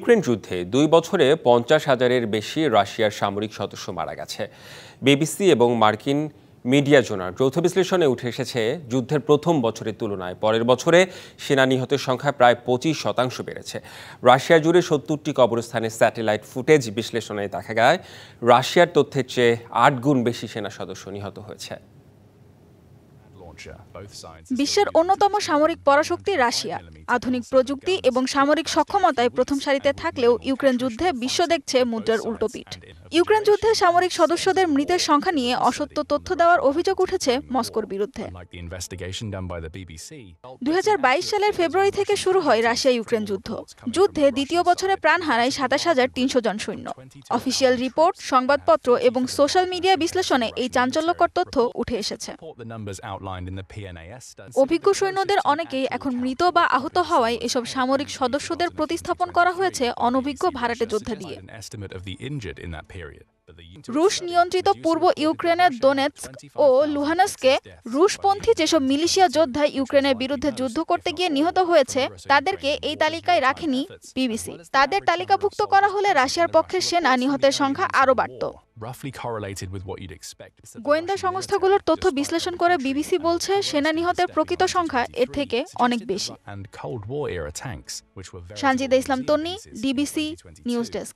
Ukraine যুদ্ধে 2 বছরে 50,000-এর বেশি রাশিয়ার সামরিক সদস্য মারা গেছে। বিবিসি এবং মার্কিন মিডিয়া জোনার যৌথ বিশ্লেষণে উঠে এসেছে, যুদ্ধের প্রথম বছরের তুলনায় পরের বছরে সেনা নিহতের সংখ্যা প্রায় 25% বেড়েছে। রাশিয়া জুড়ে 70টি কবরস্থানের স্যাটেলাইট ফুটেজ বিশ্লেষণে দেখা যায়, রাশিয়ার তথ্যের চেয়ে 8 গুণ বেশি সেনা সদস্য নিহত হয়েছে। বিশ্বের অন্যতম সামরিক পরাশক্তি রাশিয়া আধুনিক প্রযুক্তি এবং সামরিক সক্ষমতায় প্রথম সারিতে থাকলেও ইউক্রেন যুদ্ধে বিশ্ব দেখছে মুদ্রার উল্টো পিঠ। ইউক্রেন যুদ্ধে সামরিক সদস্যদের মৃতের সংখ্যা নিয়ে অসত্য তথ্য দেওয়ার অভিযোগ উঠেছে মস্কোর বিরুদ্ধে। 2022 সালের ফেব্রুয়ারি থেকে শুরু হয় রাশিয়া ইউক্রেন যুদ্ধ। যুদ্ধে দ্বিতীয় বছরে প্রাণ হারায় 27,300 জন সৈন্য। অফিসিয়াল রিপোর্ট, সংবাদপত্র এবং সোশ্যাল মিডিয়া বিশ্লেষণে এই চাঞ্চল্যকর তথ্য উঠে এসেছে। অভিজ্ঞ সৈন্যদের অনেকেই এখন মৃত বা আহত হওয়ায় এসব সামরিক সদস্যদের প্রতিস্থাপন করা হয়েছে অনভিজ্ঞ ভাড়াটে যোদ্ধা দিয়ে। রুশ নিয়ন্ত্রিত পূর্ব ইউক্রেনের দোনেৎস্ক ও লুহানস্কে রুশপন্থী যেসব মিলিশিয়া যোদ্ধা ইউক্রেনের বিরুদ্ধে যুদ্ধ করতে গিয়ে নিহত হয়েছে, তাদেরকে এই তালিকায় রাখেনি বিবিসি। তাদের তালিকাভুক্ত করা হলে রাশিয়ার পক্ষের সেনা নিহতের সংখ্যা আরও বাড়ত। গোয়েন্দা সংস্থাগুলোর তথ্য বিশ্লেষণ করে বিবিসি বলছে, সেনা নিহতের প্রকৃত সংখ্যা এর থেকে অনেক বেশি। সানজিদা ইসলাম তন্নি, ডিবিসি নিউজ ডেস্ক।